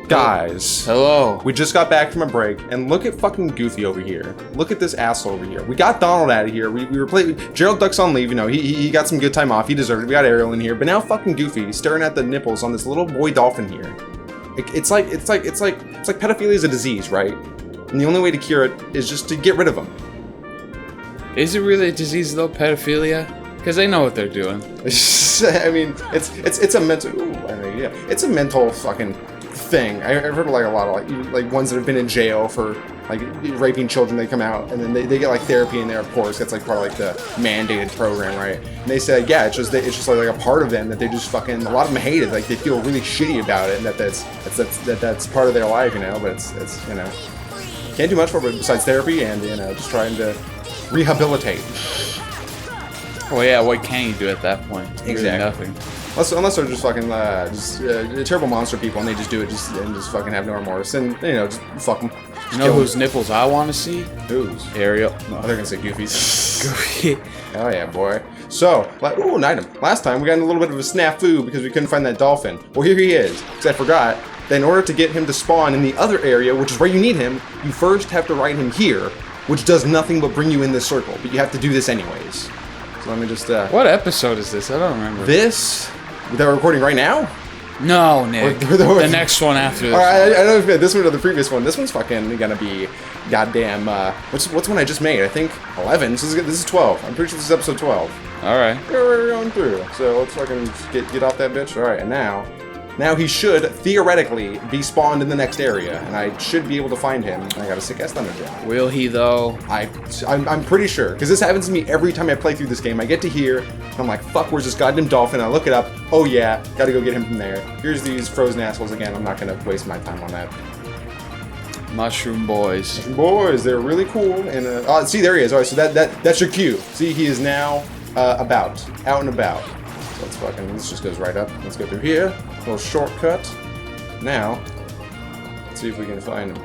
Guys. Hello. We just got back from a break, and look at fucking Goofy over here. Look at this asshole over here. We got Donald out of here. We replaced Gerald Duck's on leave. You know, he got some good time off. He deserved it. We got Ariel in here, but now fucking Goofy staring at the nipples on this little boy dolphin here. It's like pedophilia is a disease, right? And the only way to cure it is just to get rid of them. Is it really a disease though, pedophilia? Because they know what they're doing. I mean, it's a mental. Ooh, I mean, yeah, it's a mental fucking thing. I've heard of like a lot of like ones that have been in jail for like raping children. They come out and then they get like therapy in there. Of course, that's like part of like the mandated program, right? And they say, yeah, it's just like a part of them that they just fucking. A lot of them hate it. Like they feel really shitty about it, and that's part of their life, you know. But it's you know, can't do much for it besides therapy and you know just trying to rehabilitate. Well, yeah, what can you do at that point? Exactly. Really nothing. Unless they're just fucking terrible monster people and they just do it and just fucking have no remorse and you know just fuck them. You know whose nipples I want to see? Whose? Ariel. No, they're gonna say Goofy's. Goofy. Oh yeah, boy. So, ooh, an item. Last time we got in a little bit of a snafu because we couldn't find that dolphin. Well, here he is. Because I forgot that in order to get him to spawn in the other area, which is where you need him, you first have to ride him here, which does nothing but bring you in this circle. But you have to do this anyways. So let me just. What episode is this? I don't remember. This that we're recording right now. No, Nick. The next one after this. Alright, I don't know if this one or the previous one. This one's fucking gonna be goddamn. What's one I just made? I think 11. This is 12. I'm pretty sure this is episode 12. Alright. We're going through. So let's fucking get off that bitch. Alright, and now he should theoretically be spawned in the next area, and I should be able to find him. I got a sick ass thunderjaw. Will he though? I'm pretty sure because this happens to me every time I play through this game. I get to here, and I'm like, fuck, where's this goddamn dolphin? I look it up. Oh yeah, gotta go get him from there. Here's these frozen assholes again. I'm not gonna waste my time on that. Mushroom boys. Boys, they're really cool. And see, there he is. All right, so that's your cue. See, he is now out and about. So this just goes right up. Let's go through here. Little shortcut. Now, let's see if we can find him.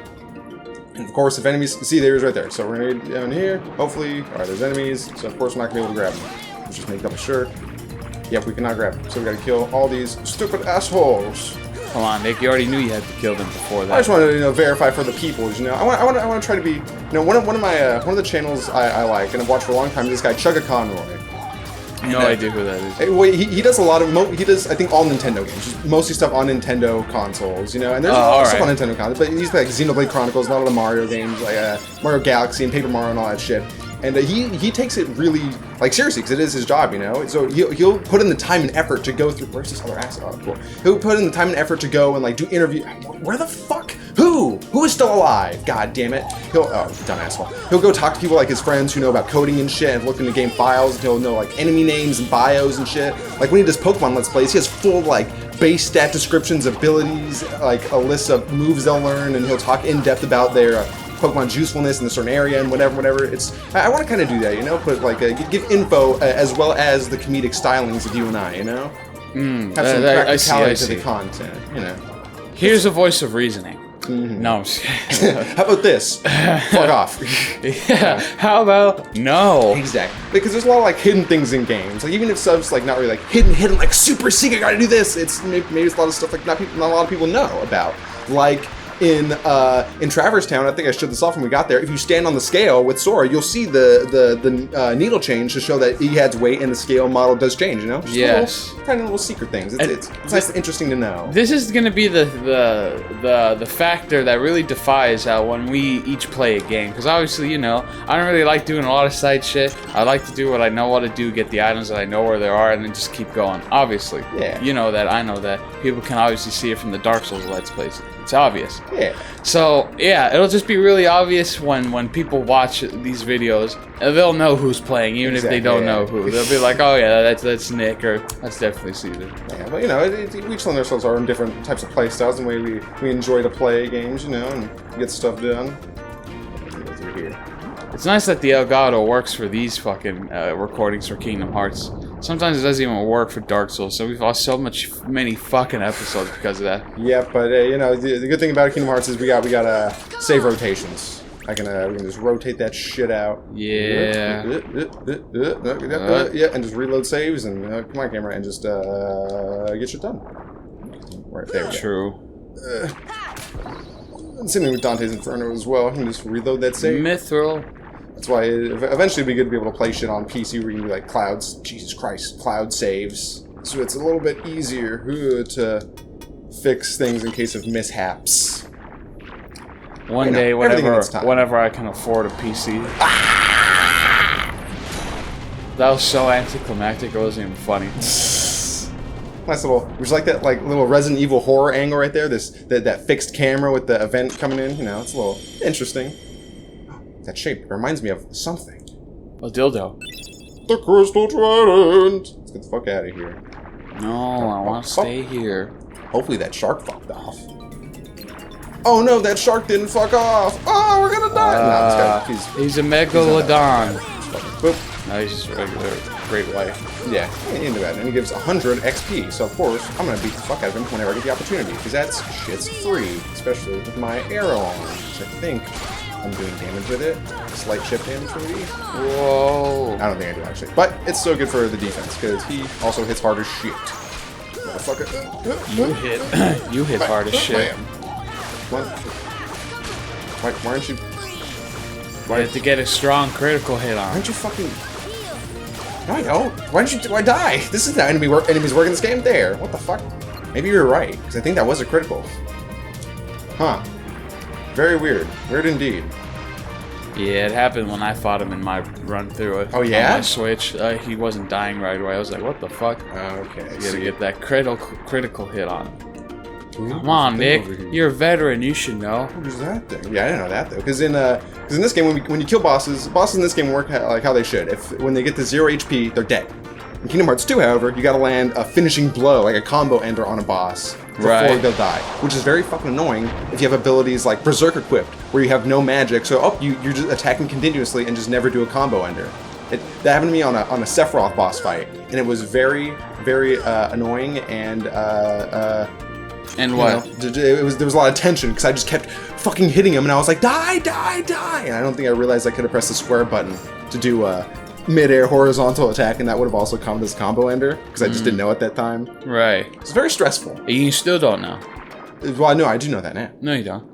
And of course, if enemies, see, there he is right there. So we're gonna get down here. Hopefully, all right, there's enemies. So of course, we're not gonna be able to grab him. Let's just make double sure. Yep, we cannot grab him. So we gotta kill all these stupid assholes. Come on, Nick. You already knew you had to kill them before that. I just wanted to, verify for the people. I want to try to be, one of the channels I like and I've watched for a long time is this guy Chugga Conroy. No idea who that is. Wait, he does a lot of he does I think all Nintendo games, just mostly stuff on Nintendo consoles, and there's a lot of stuff on Nintendo consoles, but he's like Xenoblade Chronicles, a lot of the Mario games, like Mario Galaxy and Paper Mario and all that shit. And he takes it really like seriously because it is his job, So he'll put in the time and effort to go through. Where's this other asset? Oh, cool. He'll put in the time and effort to go and like do interview. Where the fuck? Who is still alive? God damn it! Dumb asshole. He'll go talk to people like his friends who know about coding and shit, and look into game files. And he'll know like enemy names and bios and shit. Like when he does Pokemon Let's Plays, he has full like base stat descriptions, abilities, like a list of moves they'll learn, and he'll talk in depth about their Pokemon's usefulness in a certain area and whatever. I want to kind of do that, put like give info as well as the comedic stylings of you and I, have some practicality to the content, Here's a voice of reasoning. Mm-hmm. No, I'm just kidding. How about this? Fuck off. Yeah. How about no? Exactly. Because there's a lot of like hidden things in games. Like even if stuff's like not really like hidden like super secret, gotta do this. It's maybe it's a lot of stuff like not a lot of people know about. Like in Traverse Town, I think I showed this off when we got there. If you stand on the scale with Sora, you'll see the needle change to show that he adds weight and the scale model does change. Just yes, kind of little secret things. It's nice and interesting to know. This is gonna be the factor that really defies when we each play a game. Because obviously, I don't really like doing a lot of side shit. I like to do what I know what to do, get the items that I know where they are, and then just keep going. Obviously, yeah. You know that. I know that. People can obviously see it from the Dark Souls Let's Plays. It's obvious. Yeah. So, yeah, it'll just be really obvious when people watch these videos. They'll know who's playing, even if they don't know who. They'll be like, oh, yeah, that's Nick, or that's definitely Caesar. Yeah, but, we each lend ourselves our own different types of play styles and the way we enjoy to play games, and get stuff done. Go through here. It's nice that the Elgato works for these fucking recordings for Kingdom Hearts. Sometimes it doesn't even work for Dark Souls, so we've lost many fucking episodes because of that. Yeah, but the good thing about Kingdom Hearts is we got save rotations. we can just rotate that shit out. Yeah. Yeah, and just reload saves and come on, camera, and just get shit done. Right there. We go. True. Same thing with Dante's Inferno as well. I can just reload that save. Mithril. That's why eventually it'd be good to be able to play shit on PC where you can do like clouds. Jesus Christ, cloud saves. So it's a little bit easier to fix things in case of mishaps. One day, whenever I can afford a PC. That was so anticlimactic, it wasn't even funny. Nice little, it was like that little Resident Evil horror angle right there. That fixed camera with the event coming in. You know, it's a little interesting. That shape reminds me of something. A dildo. The Crystal Trident. Let's get the fuck out of here. No, I want to stay here. Hopefully that shark fucked off. Oh no, that shark didn't fuck off. Oh, we're gonna die. No, he's a megalodon. Boop. No, he's just a regular great white. Yeah, into that. And he gives 100 XP. So of course, I'm gonna beat the fuck out of him whenever I get the opportunity, because that's shit's free, especially with my arrow on. So I think I'm doing damage with it. Slight chip damage maybe. Whoa. I don't think I do actually, but it's so good for the defense because he also hits hard as shit. Motherfucker. You hit hard as shit. What? Why aren't you? Why had to get a strong critical hit on? Why aren't you fucking? No, I don't. Why don't you? Why die? This is the enemies work in this game. There. What the fuck? Maybe you're right, because I think that was a critical. Huh. Very weird. Weird indeed. Yeah, it happened when I fought him in my run through it. Oh yeah? On my Switch. He wasn't dying right away. I was like, what the fuck? Okay. You gotta get that critical hit on him. Come on, Nick. You're a veteran. You should know. What is that thing? Yeah, I didn't know that though. Because in this game, when you kill bosses in this game work like how they should. When they get to 0 HP, they're dead. In Kingdom Hearts 2, however, you gotta land a finishing blow, like a combo ender on a boss before they'll die, which is very fucking annoying if you have abilities like Berserk equipped, where you have no magic, so you're just attacking continuously and just never do a combo ender. That happened to me on a Sephiroth boss fight, and it was very, very annoying and and what? There was a lot of tension because I just kept fucking hitting him, and I was like, die, die, die, and I don't think I realized I could have pressed the square button to do mid-air horizontal attack, and that would have also come as combo ender because I just didn't know at that time. Right. It's very stressful. You still don't know. Well, no, I do know that now. No, you don't.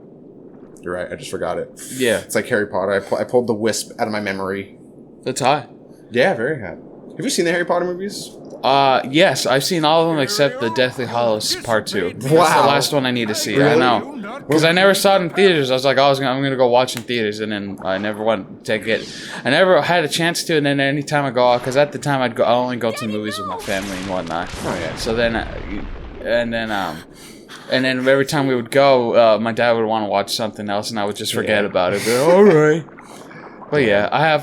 You're right. I just forgot it. Yeah. It's like Harry Potter. I pulled the wisp out of my memory. That's high. Yeah, very high. Have you seen the Harry Potter movies? Yes, I've seen all of them except the Deathly Hallows Part 2. Wow. That's the last one I need to see. Really? I know. Because I never saw it in theaters. I was like, I'm going to go watch in theaters, and then I never went to take it. I never had a chance to, and then anytime I go out, because at the time I only go to the movies with my family and whatnot. Oh, yeah. So then, and then every time we would go, my dad would want to watch something else, and I would just forget about it. But, all right. But yeah, I have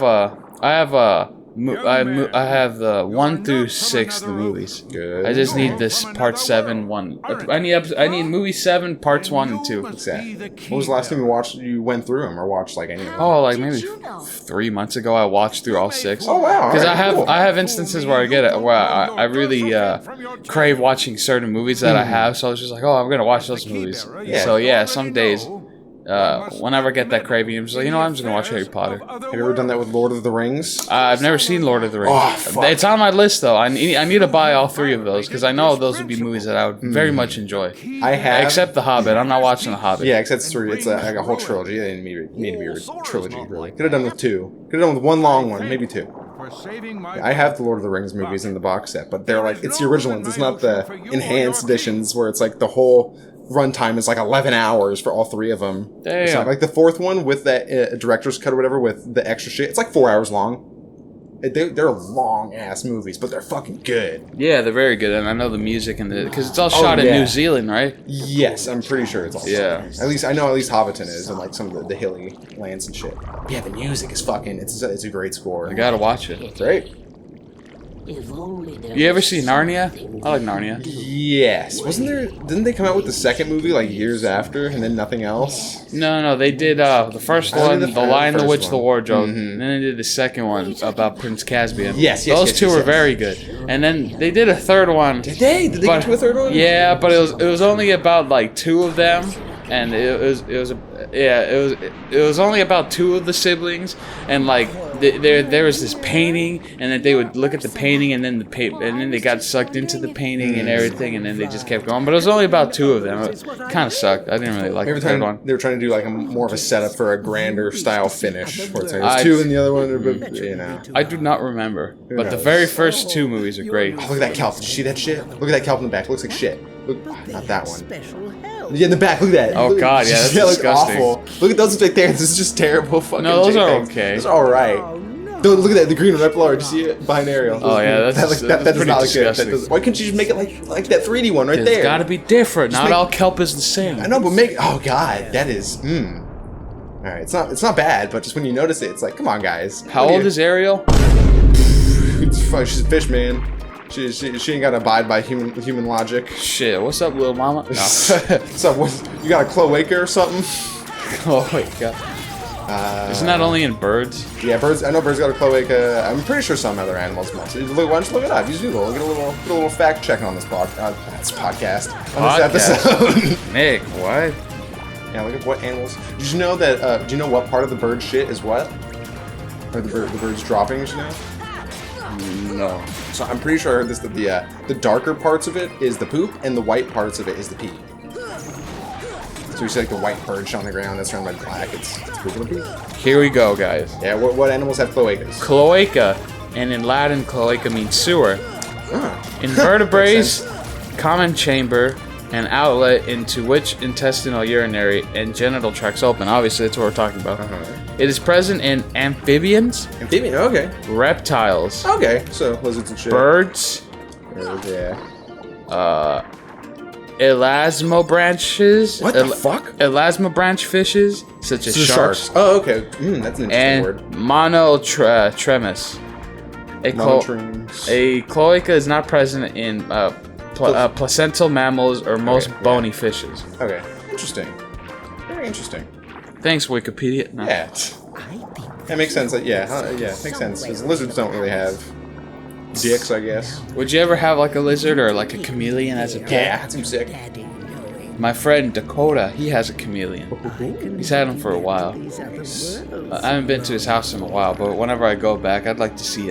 the 1 through 6 the movies. Good. I just need this part 7 one. I need movie 7 parts 1 and 2. What's that? What was the last time you went through them or watched like any of them? Oh, like maybe 3 months ago I watched through all 6. Oh wow! Because I have instances where I get it where I really crave watching certain movies that I have. So I was just like, oh, I'm gonna watch those movies. Yeah. So yeah, some days. Whenever I get that craving, I'm just like, you know what, I'm just gonna watch Harry Potter. Have you ever done that with Lord of the Rings? I've never seen Lord of the Rings. Oh, fuck. It's on my list though. I need to buy all 3 of those because I know those would be movies that I would very much enjoy. I have, except The Hobbit. I'm not watching The Hobbit. Yeah, except it's like a whole trilogy. It didn't need to be a trilogy, really. Could have done with 2. Could have done with 1 long one, maybe 2. Yeah, I have the Lord of the Rings movies in the box set, but they're like, it's the original ones. It's not the enhanced editions where it's like the whole runtime is like 11 hours for all 3 of them. Damn. It's not like the 4th one with that director's cut or whatever with the extra shit. It's like 4 hours long. They're long ass movies, but they're fucking good. Yeah, they're very good, and I know the music and because it's all shot in New Zealand, right? Yes, I'm pretty sure it's all. Yeah. At least Hobbiton is, and like some of the hilly lands and shit. Yeah, the music is fucking. It's a great score. I gotta watch it. It's great. You ever see Narnia? I like Narnia. Yes. Didn't they come out with the second movie like years after, and then nothing else? No, they did the first one, The Lion, the Witch, the Wardrobe, and then they did the second one about Prince Caspian. Yes. Those two were very good. And then they did a third one. Did they? Did they get to a third one? Yeah, but it was only about like 2 of them. And it was only about 2 of the siblings, and like there was this painting, and then they would look at the painting, and then and then they got sucked into the painting and everything, and then they just kept going. But it was only about 2 of them. It kind of sucked. I didn't really like the third one. They were trying to do like more of a setup for a grander style finish. Where it's like, there's 2 in the other one, but you know. I do not remember, but the very first 2 movies are great. Oh, look at that kelp. Did you see that shit? Look at that kelp in the back. It looks like shit. Look, not that one. Yeah, in the back. Look at that. Oh god, yeah, that's disgusting. Awful. Look at those right there. This is just terrible fucking. No, those are JPEGs. okay. Those are all right. Look at that. The green one right below. Did you see it behind Ariel? Oh yeah, that's pretty not disgusting. Why couldn't you just make it like that 3D one right there? It's got to be different. Not all kelp is the same. I know, but oh god, that is. All right, it's not bad, but just when you notice it, it's like, come on, guys. How old is Ariel? She's a fish, man. She ain't gotta abide by human logic. Shit, what's up, little mama? No. What's up? You got a cloaca or something? Oh my god. Isn't that only in birds? Yeah, birds. I know birds got a cloaca. I'm pretty sure some other animals must. Why don't you look it up? Use Google. Get a little fact checking on this podcast. On this episode. Nick, what? Yeah, look at what animals. Did you know that? Do you know what part of the bird shit is what? Or the bird's droppings? You know? No. So I'm pretty sure I heard this, that the darker parts of it is the poop, and the white parts of it is the pee. So you see like the white perch on the ground that's surrounded by black. It's poop and pee. Here we go, guys. Yeah. What animals have cloacas? Cloaca, and in Latin, cloaca means sewer. Oh. Invertebrates, common chamber, an outlet into which intestinal, urinary, and genital tracts open. Obviously, that's what we're talking about. It is present in amphibians. Amphibian, okay. Reptiles. Okay, so lizards and shit. Birds. Yeah. Elasmobranches. What the fuck? Elasmobranch fishes, such as sharks. Oh, okay. That's an interesting And word. monotremus. Monotremes. A cloaca is not present in placental mammals or most bony fishes. Okay, interesting. Very interesting. Thanks, Wikipedia. No. Yeah. That makes sense. Yeah, makes sense. Because lizards don't really have dicks, I guess. Would you ever have like a lizard or like a chameleon as a pet? Yeah, that seems sick. My friend Dakota, he has a chameleon. He's had him for a while. I haven't been to his house in a while, but whenever I go back, I'd like to see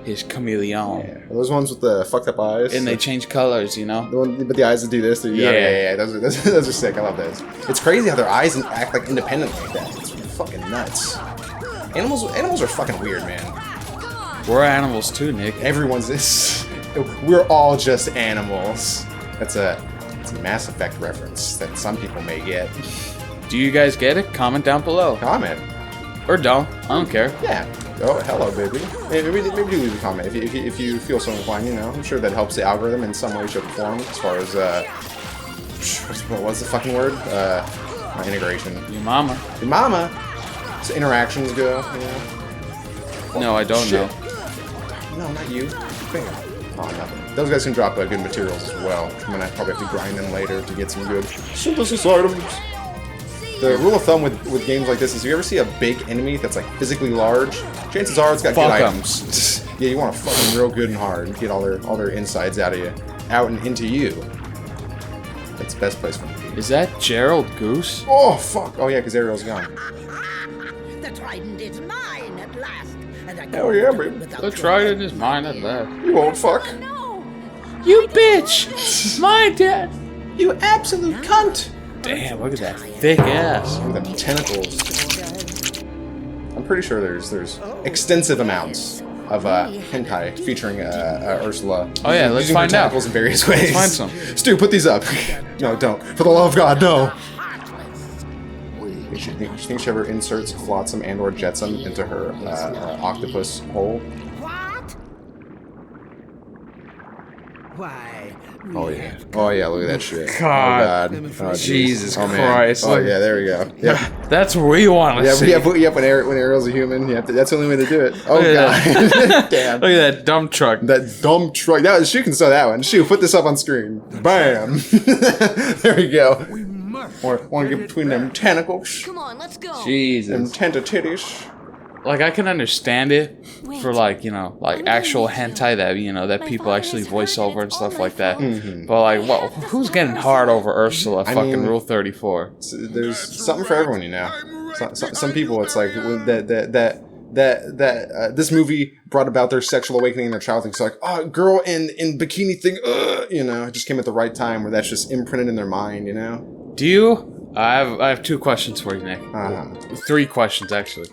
his chameleon. Yeah. Those ones with the fucked up eyes. And they change colors, you know? But the eyes that do this. Yeah. Those are sick. I love those. It's crazy how their eyes act like independent like that. It's fucking nuts. Animals are fucking weird, man. We're animals too, Nick. Everyone's this. We're all just animals. That's a Mass Effect reference that some people may get. Do you guys get it? Comment down below. Comment. Or don't. I don't care. Yeah. Oh, hello, baby. Maybe do leave a comment if you feel so inclined. You know, I'm sure that helps the algorithm in some way, shape, or form. As far as what's the fucking word? Integration. Your mama. Your mama. So interactions go. You know. No, I don't know. No, not you. Bam. Oh, nothing. Those guys can drop good materials as well. I'm gonna probably have to grind them later to get some good synthesis items. The rule of thumb with games like this is if you ever see a big enemy that's like physically large, chances are it's got good items. Yeah, you want to fuck them real good and hard and get all their insides out of you, out and into you. That's the best place for them to be. Is that Gerald Goose? Oh fuck! Oh yeah, because Ariel's gone. The trident is mine at last. Hell yeah, baby. The trident is mine at last. You old fuck. No. You bitch! My dad! You absolute cunt! Damn, look at that thick ass. Look at them tentacles. I'm pretty sure there's extensive amounts of hentai featuring Ursula. Oh yeah, let's find out. Tentacles in various ways. Let's find some. Stu, put these up. No, don't. For the love of God, no. You think she ever inserts flotsam and/or jetsam into her octopus hole? What? Why? Oh yeah. Oh yeah. Look at that shit. God. Oh god. Oh, Jesus oh, Christ. Oh yeah. There we go. Yeah. That's what we want to see. Yeah. When Ariel's a human, that's the only way to do it. Oh god. Damn. Look at that dump truck. That dumb truck. She can sew that one. Shoot, put this up on screen. Bam. There we go. Want to get between them tentacles. Come on, let's go. Jesus. Them titties. Like, I can understand it for, like, you know, like actual hentai that, you know, that people actually voice over and stuff like that. But, like, well, who's getting hard over Ursula? Fucking Rule 34. There's something for everyone, you know. Some people, it's like that that this movie brought about their sexual awakening in their childhood. So like, oh, girl in bikini thing, you know, it just came at the right time where that's just imprinted in their mind, you know? Do you? I have 2 questions for you, Nick. 3 questions, actually.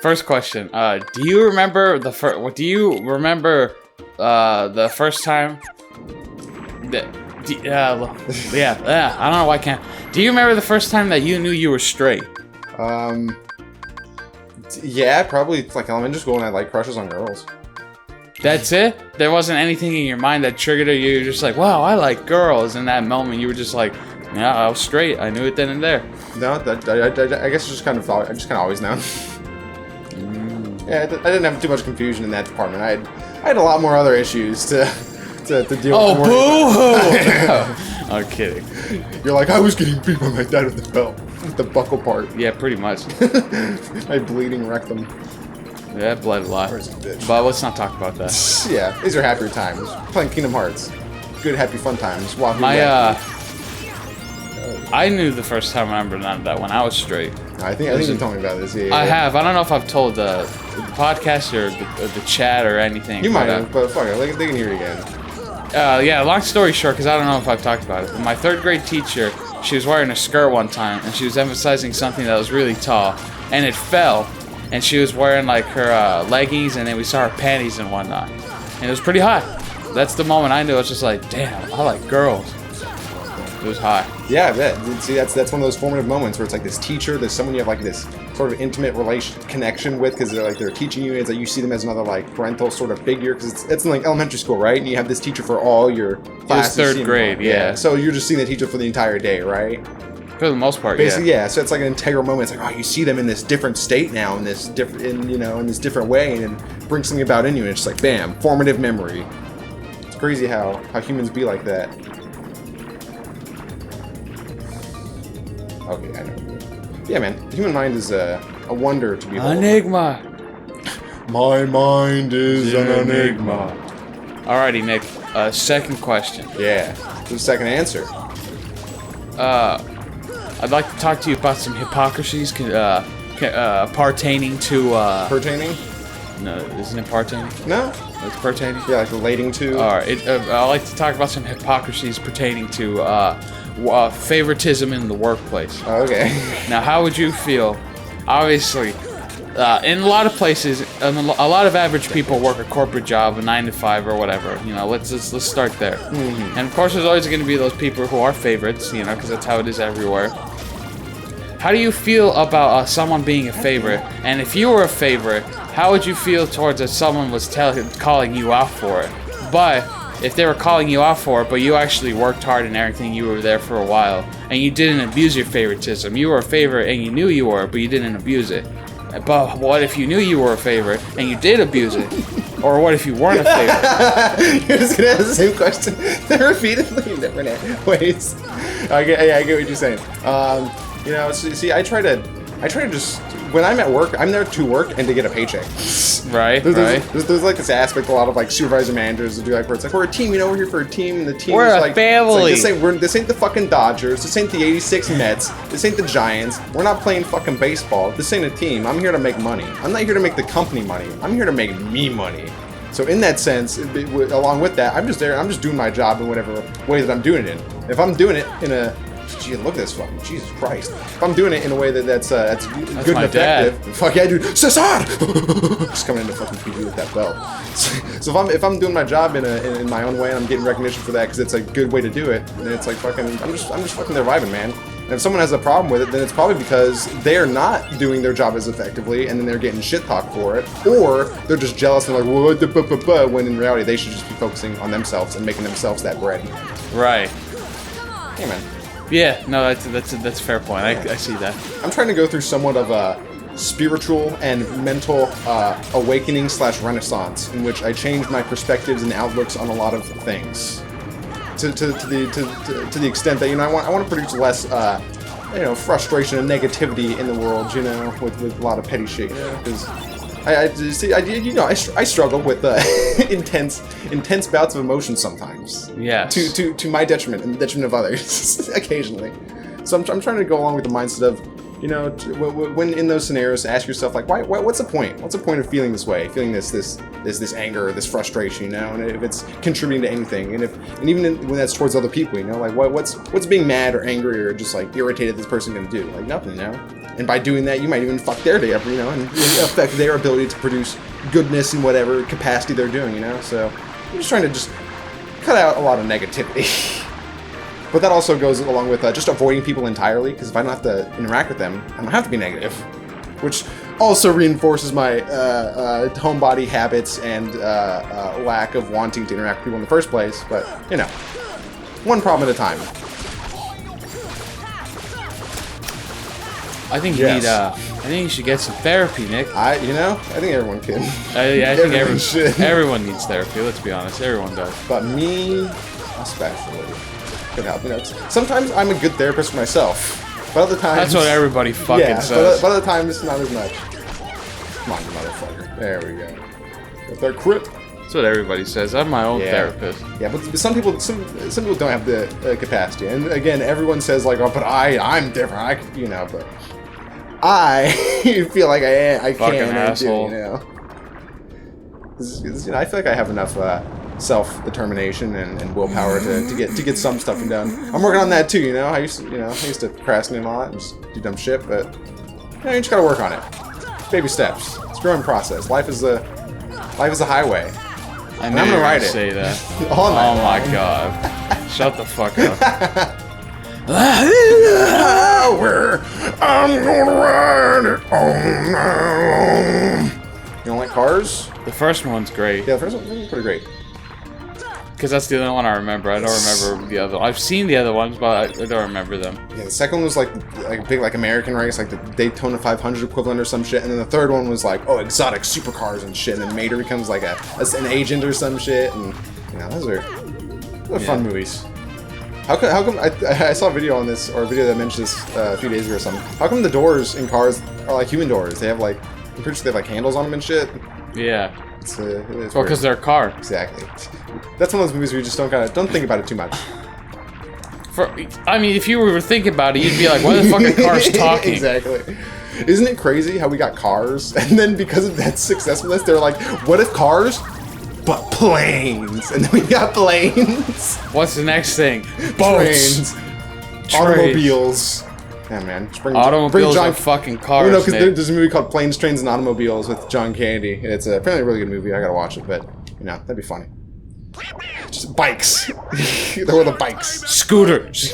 First question, do you remember the first time that... I don't know why I can't. Do you remember the first time that you knew you were straight? Yeah, probably like elementary school when I like crushes on girls. That's it? There wasn't anything in your mind that triggered it? You were just like, wow, I like girls. In that moment, you were just like, yeah, I was straight. I knew it then and there. No, I guess I just kind of always known. Yeah, I didn't have too much confusion in that department. I had a lot more other issues to deal with. Oh, boo-hoo! I'm kidding. You're like, I was getting beat by my dad with the belt. The buckle part. Yeah, pretty much. My bleeding rectum. Yeah, it bled a lot. Bitch. But let's not talk about that. Yeah, these are happier times. Playing Kingdom Hearts. Good, happy, fun times. I knew the first time I remember that when I was straight. I think you told me about this. Yeah, I have. I don't know if I've told the podcast or the chat or anything. You might have, but fuck it. They can hear it again. Yeah, long story short, because I don't know if I've talked about it. My 3rd grade teacher, she was wearing a skirt one time, and she was emphasizing something that was really tall, and it fell, and she was wearing like her leggings, and then we saw her panties and whatnot, and it was pretty hot. That's the moment I knew. I was just like, damn, I like girls. It was hot. Yeah, I bet. See, that's one of those formative moments where it's like this teacher, there's someone you have like this sort of intimate connection with because they're teaching you. It's like you see them as another like parental sort of figure because it's in like elementary school, right? And you have this teacher for all your classes. It was 3rd grade, yeah. So you're just seeing the teacher for the entire day, right? For the most part, basically, yeah. So it's like an integral moment. It's like, oh, you see them in this different state now, in this different way, and it brings something about in you, and it's just like, bam, formative memory. It's crazy how humans be like that. Okay, I know. Yeah, man. The human mind is a wonder to behold. Enigma. My mind is an enigma. Alrighty, Nick. Second question. Yeah. The second answer. I'd like to talk to you about some hypocrisies pertaining to... Pertaining? No, isn't it pertaining? No. It's pertaining? Yeah, like relating to... Alright, I'd like to talk about some hypocrisies pertaining to favoritism in the workplace. Okay. Now, how would you feel? Obviously, in a lot of places, a lot of average people work a corporate job, a 9 to 5 or whatever. You know, let's start there. Mm-hmm. And of course, there's always going to be those people who are favorites. You know, because that's how it is everywhere. How do you feel about someone being a favorite? And if you were a favorite, how would you feel towards if someone was calling you out for it? But if they were calling you out for it, but you actually worked hard and everything, you were there for a while, and you didn't abuse your favoritism. You were a favorite and you knew you were, but you didn't abuse it. But what if you knew you were a favorite and you did abuse it? Or what if you weren't a favorite? You're just gonna ask the same question repeatedly in different ways. I get what you're saying. You know, see, I try to just, when I'm at work, I'm there to work and to get a paycheck. Right, there's like this aspect a lot of like supervisor managers do like where it's like, we're a team, you know, we're here for a team, and the team we're is a like, family. It's like, this ain't the fucking Dodgers, this ain't the 86 Mets, this ain't the Giants, we're not playing fucking baseball, this ain't a team, I'm here to make money. I'm not here to make the company money, I'm here to make me money. So in that sense, along with that, I'm just there, I'm just doing my job in whatever way that I'm doing it in. If I'm doing it in a... Gee, look at this fucking Jesus Christ! If I'm doing it in a way that's good and effective, fuck yeah, dude, Cesar! Just coming into fucking PG with that belt. So if I'm doing my job in my own way and I'm getting recognition for that because it's a good way to do it, then it's like fucking I'm just fucking there vibing, man. And if someone has a problem with it, then it's probably because they're not doing their job as effectively, and then they're getting shit talked for it, or they're just jealous and like, well, when in reality they should just be focusing on themselves and making themselves that bread. Right. Hey, man. Yeah, no, that's a fair point. I see that. I'm trying to go through somewhat of a spiritual and mental awakening / renaissance in which I change my perspectives and outlooks on a lot of things. To the extent that, you know, I want to produce less frustration and negativity in the world, you know, with a lot of petty shit, you know, because I struggle with intense bouts of emotion sometimes. Yeah. To my detriment and the detriment of others, occasionally. So I'm trying to go along with the mindset of, You know, when in those scenarios, ask yourself like, what's the point? What's the point of feeling this way? Feeling this anger, this frustration, you know? And if it's contributing to anything, and even when that's towards other people, you know, like what's being mad or angry or just like irritated this person gonna do? Like nothing, you know? And by doing that, you might even fuck their day up, you know, and affect their ability to produce goodness in whatever capacity they're doing, you know? So I'm just trying to just cut out a lot of negativity. But that also goes along with just avoiding people entirely, because if I don't have to interact with them, I don't have to be negative. Which also reinforces my homebody habits and lack of wanting to interact with people in the first place. But, you know, one problem at a time. I think you need, I think you should get some therapy, Nick. I think everyone can. I think everyone needs therapy, let's be honest. Everyone does. But me, especially. Could help, you know. Sometimes I'm a good therapist for myself, but other times that's what everybody fucking says. But other times not as much. Come on, you motherfucker. There we go. With their crit. That's what everybody says. I'm my own therapist. Yeah, but some people don't have the capacity, and again, everyone says like, oh, but I'm different. But I feel like I fucking can. Asshole. You know. I feel like I have enough self-determination and willpower to get some stuff done. I'm working on that too, you know. I used to procrastinate a lot and just do dumb shit, but you just gotta work on it. Baby steps. It's a growing process. Life is a highway. I'm gonna ride it. Say that. All night long. My god. Shut the fuck up. I'm gonna ride it all night long. You don't like Cars? The first one's great. Yeah, the first one's pretty great. Because that's the only one I remember. I don't remember the other. I've seen the other ones, but I don't remember them. Yeah, the second one was like a big American race, like the Daytona 500 equivalent or some shit, and then the third one was like, oh, exotic supercars and shit, and then Mater becomes like an agent or some shit, and you know, those are fun movies. How come I saw a video on this, or a video that mentioned this a few days ago or something. How come the doors in cars are like human doors? They have like, I'm pretty sure they have like handles on them and shit. Yeah. It's well, because they're a car. Exactly. That's one of those movies where you just don't think about it too much. I mean, if you were to think about it, you'd be like, why the fuck are cars talking? Exactly. Isn't it crazy how we got cars, and then because of that successfulness, they're like, what if cars, but planes? And then we got planes. What's the next thing? Boats. Trains. Automobiles. Yeah, man. Automobiles are fucking cars. No, because there's a movie called Planes, Trains, and Automobiles with John Candy. And it's apparently a really good movie. I gotta watch it, but, you know, that'd be funny. Just bikes. There were the bikes. Scooters.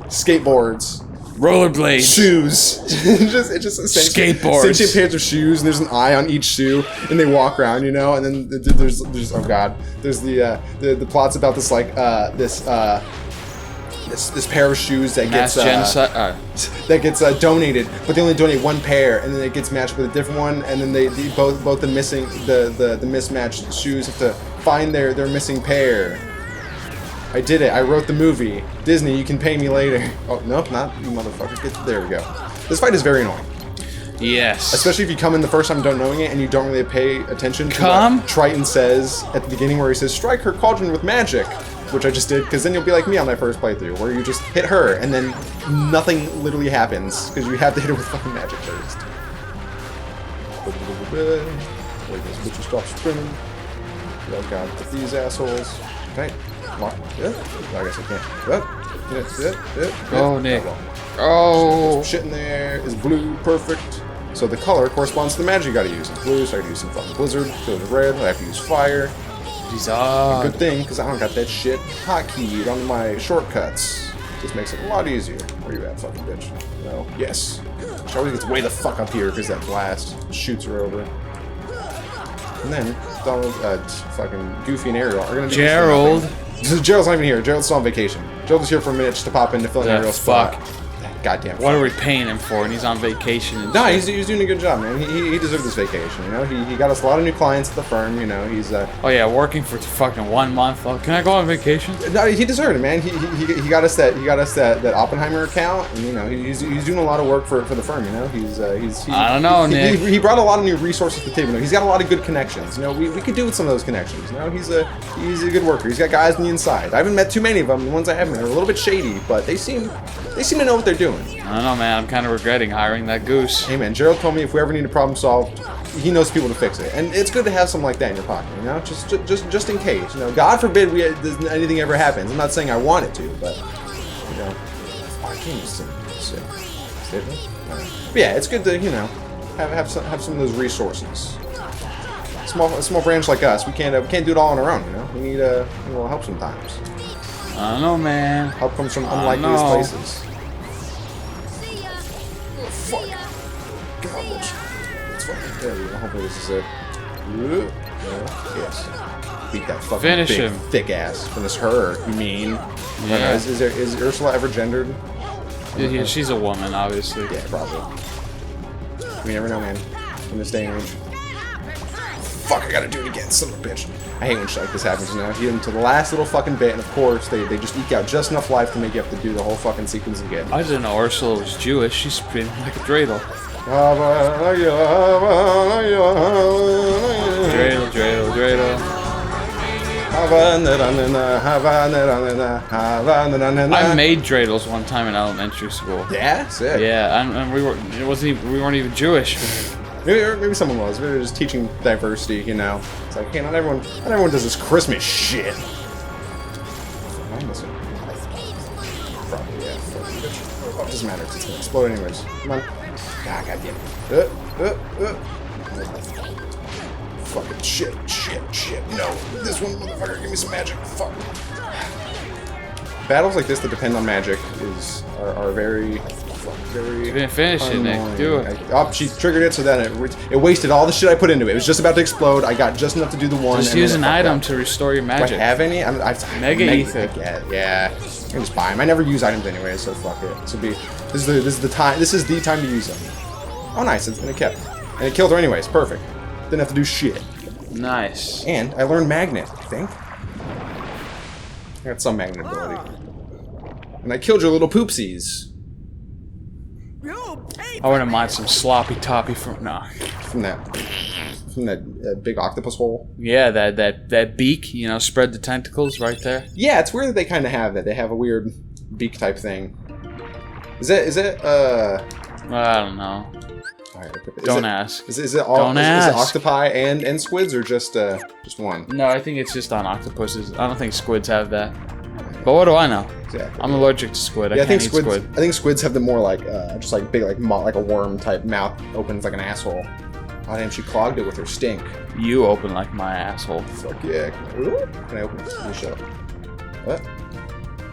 Skateboards. Rollerblades. Shoes. it's just skateboards. Sentient pairs of shoes, and there's an eye on each shoe, and they walk around, you know, and then there's oh god, there's the plots about this this pair of shoes that gets donated, but they only donate one pair, and then it gets matched with a different one, and then they both the mismatched shoes have to find their missing pair. I did it. I wrote the movie. Disney, you can pay me later. Oh nope, not you motherfucker. There we go. This fight is very annoying. Yes. Especially if you come in the first time don't knowing it and you don't really pay attention to what Triton says at the beginning, where he says, "Strike her cauldron with magic." Which I just did, because then you'll be like me on my first playthrough, where you just hit her, and then nothing literally happens, because you have to hit her with fucking magic first. Wait, this bitch stops spinning. Oh god, with these assholes. Okay. Lock. Yeah. I guess I can't. Go, Nick. Oh. Shit in there is blue, perfect. So the color corresponds to the magic you gotta use. It's blue, so I gotta use some fucking blizzard. So it's red, I have to use fire. Good thing, because I don't got that shit hotkeyed on my shortcuts. Just makes it a lot easier. Where you at, fucking bitch? No. Yes. She always gets way the fuck up here because that blast shoots her over. And then Donald, fucking Goofy and Ariel are gonna do Gerald. Gerald's not even here. Gerald's still on vacation. Gerald is here for a minute just to pop in to fill in Ariel's spot. Goddamn. What are we paying him for? And he's on vacation. And no, he's doing a good job, man. He deserved this vacation. You know, he got us a lot of new clients at the firm. You know, he's oh yeah, working for fucking 1 month. Oh, can I go on vacation? No, he deserved it, man. He got us that Oppenheimer account, and you know, he's doing a lot of work for the firm. You know, I don't know, Nick. He brought a lot of new resources to the table. You know, he's got a lot of good connections. You know, we could do with some of those connections. You know, he's a good worker. He's got guys on the inside. I haven't met too many of them. The ones I have met are a little bit shady, but they seem to know what they're doing. doing? I don't know, man. I'm kind of regretting hiring that goose. Hey, man, Gerald told me if we ever need a problem solved, he knows people to fix it. And it's good to have something like that in your pocket, you know? Just in case, you know? God forbid anything ever happens. I'm not saying I want it to, but, you know. I can't just sit. But yeah, it's good to, you know, have some of those resources. A small branch like us, we can't do it all on our own, you know? We need a little help sometimes. I don't know, man. Help comes from unlikeliest places. Oh, fuck. Come on, bitch. It's fine. There we go. Hopefully this is it. Yes. Beat that fucking Finish big, him. thick ass. Finish her, you mean? Yeah. Is Ursula ever gendered? Yeah, she's a woman, obviously. Yeah, probably. You never know, man. In this day and age. Fuck, I gotta do it again, son of a bitch. I hate when shit like this happens, you know? You get into the last little fucking bit, and of course, they just eke out just enough life to make you have to do the whole fucking sequence again. I didn't know Ursula was Jewish. She's screaming like a dreidel. Dreidel, dreidel, dreidel. I made dreidels one time in elementary school. Yeah? Sick. Yeah, and we weren't even Jewish. Maybe someone was. Maybe they're just teaching diversity, you know. It's like, hey, not everyone does this Christmas shit. Am I missing? Probably, yeah. Oh, it doesn't matter. It's gonna explode anyways. Come on. God damn it. Fucking shit. No. This one, motherfucker, give me some magic. Fuck. Battles like this that depend on magic are very... You didn't finish it, Nick. Do it. Oh, she triggered it, so then it wasted all the shit I put into it. It was just about to explode. I got just enough to do the one. Just use an item to restore your magic. Do I have any? Mega ether. Yeah. I can just buy them. I never use items anyway, so fuck it. This is the time to use them. Oh, nice. And it kept. And it killed her anyways. Perfect. Didn't have to do shit. Nice. And I learned magnet, I think. I got some magnet ability. And I killed your little poopsies. I wouldn't mind some sloppy toppy from that big octopus hole. Yeah, that beak, you know, spread the tentacles right there. Yeah, it's weird that they kind of have that. They have a weird beak type thing. Is it I don't know. Don't ask. Is it octopi and squids or just one? No, I think it's just on octopuses. I don't think squids have that. But what do I know? Exactly. I'm allergic to squid. I can't eat squid. I think squids have the more like just like big like a worm type mouth opens like an asshole. Oh damn, she clogged it with her stink. You open like my asshole. Fuck yeah. Can I open it? Let me shut up. What?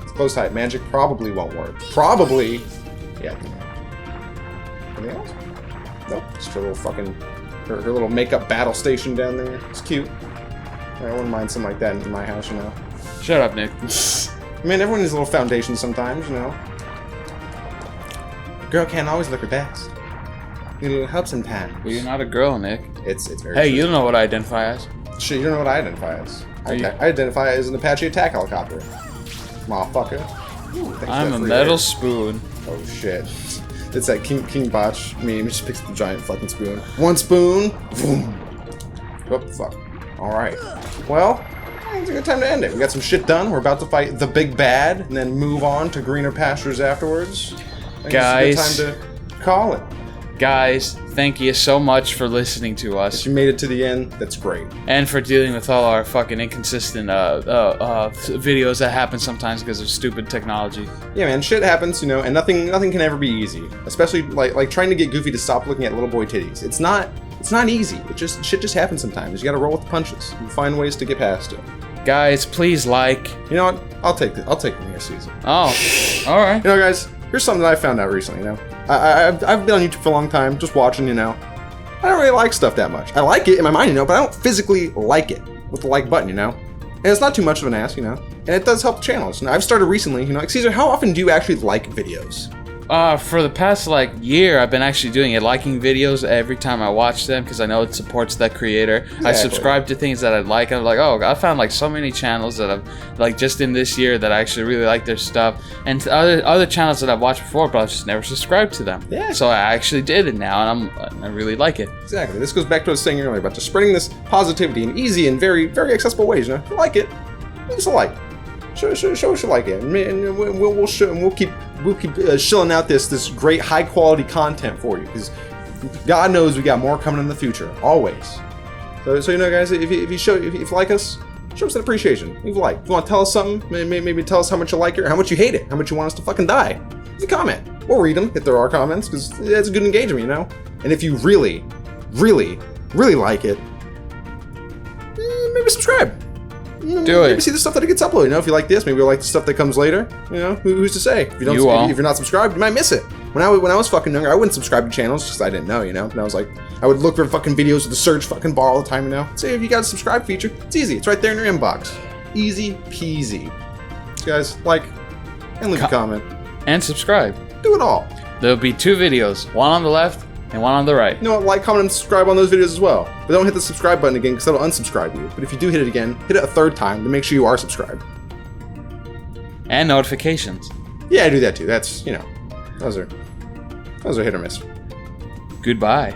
It's closed tight. Magic probably won't work. Probably. Yeah. Anything else? Nope. Just her little fucking her little makeup battle station down there. It's cute. I wouldn't mind something like that in my house, you know. Shut up, Nick. I mean, everyone needs a little foundation sometimes, you know. A girl can't always look her best. You need a little help sometimes. Well, you're not a girl, Nick. It's very Hey, true. you don't know what I identify as. Shit, you don't know what I identify as. I identify as an Apache attack helicopter. Motherfucker. Ooh, I'm a metal spoon. Oh shit. It's that King Botch meme. He just picks up the giant fucking spoon. One spoon. Boom. Oh, fuck. Alright. Well, it's a good time to end it. We got some shit done. We're about to fight the big bad and then move on to greener pastures afterwards. Guys. It's a good time to call it. Guys, thank you so much for listening to us. If you made it to the end, that's great. And for dealing with all our fucking inconsistent videos that happen sometimes because of stupid technology. Yeah, man, shit happens, you know, and nothing can ever be easy. Especially like trying to get Goofy to stop looking at little boy titties. It's not easy. Shit just happens sometimes. You gotta roll with the punches and find ways to get past it. Guys, please like. You know what? I'll take the next season. Oh, all right. You know, guys, here's something that I found out recently. You know, I've been on YouTube for a long time, just watching. You know, I don't really like stuff that much. I like it in my mind, you know, but I don't physically like it with the like button, you know. And it's not too much of an ask, you know, and it does help the channels. You know, I've started recently, you know, like Caesar, how often do you actually like videos? For the past year, I've been actually doing it, liking videos every time I watch them because I know it supports that creator. Exactly. I subscribe to things that I like. I'm like, oh, I found so many channels that I've just in this year that I actually really like their stuff, and other channels that I've watched before, but I've just never subscribed to them. Yeah. So I actually did it now, and I really like it. Exactly. This goes back to what I was saying earlier about just spreading this positivity in easy and very, very accessible ways. You know, if you like it, give us a like. Show us you like it, and we'll keep we'll keep shilling out this great high quality content for you, because God knows we got more coming in the future, always. So you know, guys, if you like us, show us an appreciation. Leave a like. If you want to tell us something, maybe tell us how much you like it, or how much you hate it, how much you want us to fucking die. Leave a comment. We'll read them if there are comments, because it's a good engagement, you know. And if you really, really, really like it, maybe subscribe. Do it. Maybe see the stuff that it gets uploaded. You know, if you like this, maybe you'll like the stuff that comes later. You know, who's to say? If you don't, if you're not subscribed, you might miss it. When I was fucking younger, I wouldn't subscribe to channels just I didn't know. You know, and I was like, I would look for fucking videos with the search fucking bar all the time. You know, say if you got a subscribe feature, it's easy. It's right there in your inbox. Easy peasy. So guys, like and leave a comment and subscribe. Do it all. There'll be 2 videos, one on the left and one on the right. You know what? Like, comment, and subscribe on those videos as well. But don't hit the subscribe button again, because that'll unsubscribe you. But if you do hit it again, hit it a 3rd time to make sure you are subscribed. And notifications. Yeah, I do that too. That's, you know, those are hit or miss. Goodbye.